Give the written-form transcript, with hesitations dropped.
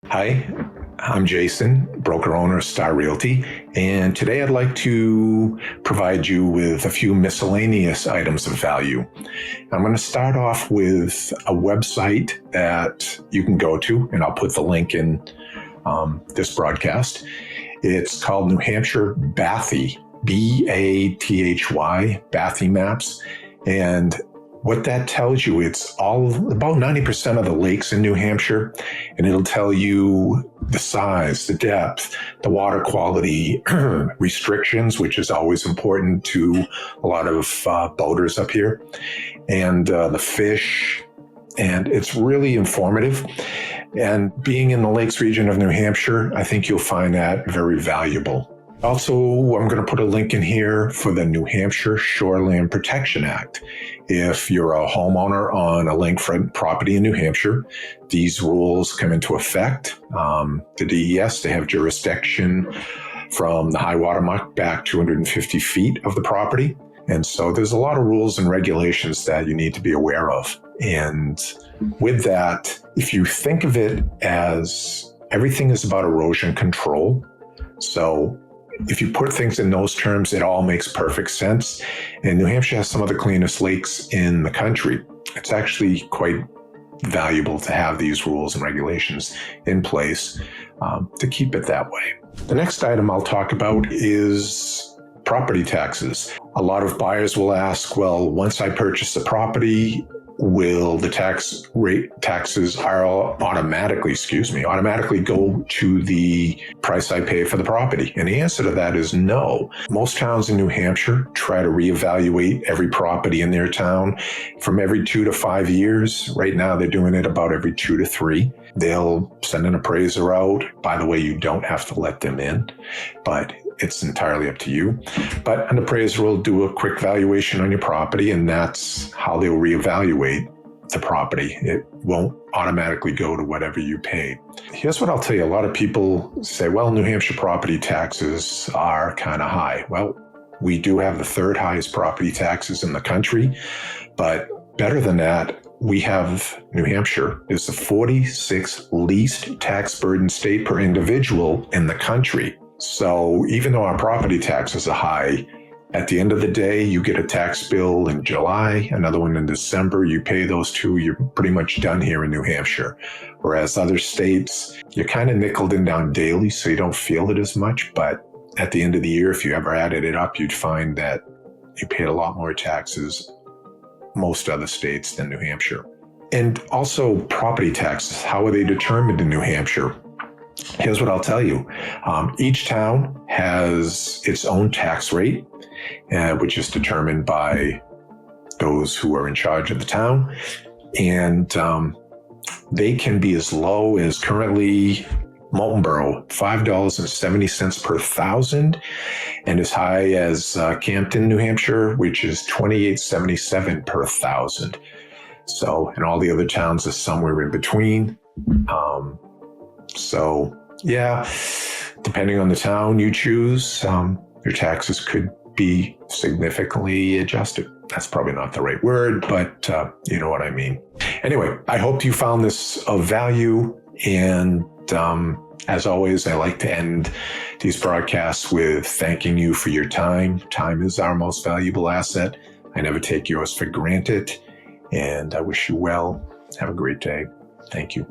Hi, I'm Jason, broker owner of Starr Realty, and today I'd like to provide you with a few miscellaneous items of value. I'm going to start off with a website that you can go to, and I'll put the link in this broadcast. It's called New Hampshire Bathy, B-A-T-H-Y, Bathy Maps, and what that tells you, it's all about 90% of the lakes in New Hampshire, and it'll tell you the size, the depth, the water quality, restrictions, which is always important to a lot of boaters up here, and the fish, and it's really informative. And being in the lakes region of New Hampshire, I think you'll find that very valuable. Also, I'm going to put a link in here for the New Hampshire Shoreline Protection Act. If you're a homeowner on a lakefront property in New Hampshire, these rules come into effect. The DES, they have jurisdiction from the high water mark back 250 feet of the property. And so there's a lot of rules and regulations that you need to be aware of. And with that, if you think of it as everything is about erosion control, so if you put things in those terms, it all makes perfect sense. And New Hampshire has some of the cleanest lakes in the country. It's actually quite valuable to have these rules and regulations in place to keep it that way. The next item I'll talk about is property taxes. A lot of buyers will ask, well, once I purchase the property, will the taxes are automatically go to the price I pay for the property? And the answer to that is no. Most towns in New Hampshire try to reevaluate every property in their town from every 2 to 5 years. Right now, they're doing it about every 2 to 3. They'll send an appraiser out. By the way, you don't have to let them in, but it's entirely up to you. But an appraiser will do a quick valuation on your property, and that's how they'll reevaluate the property. It won't automatically go to whatever you paid. Here's what I'll tell you. A lot of people say, well, New Hampshire property taxes are kind of high. Well, we do have the third highest property taxes in the country, but better than that, we have New Hampshire is the 46th least tax burden state per individual in the country. So even though our property taxes are high, at the end of the day, you get a tax bill in July, another one in December, you pay those two, you're pretty much done here in New Hampshire. Whereas other states, you're kind of nickeled and down daily, so you don't feel it as much. But at the end of the year, if you ever added it up, you'd find that you paid a lot more taxes most other states than New Hampshire. And also property taxes, how are they determined in New Hampshire? Here's what I'll tell you. Each town has its own tax rate, which is determined by those who are in charge of the town. And they can be as low as currently Moultonborough, $5.70 per thousand, and as high as Campton, New Hampshire, which is $28.77 per thousand. So, and all the other towns are somewhere in between. So, yeah, depending on the town you choose, your taxes could be significantly adjusted. That's probably not the right word, but you know what I mean. Anyway, I hope you found this of value. And as always, I like to end these broadcasts with thanking you for your time. Time is our most valuable asset. I never take yours for granted. And I wish you well. Have a great day. Thank you.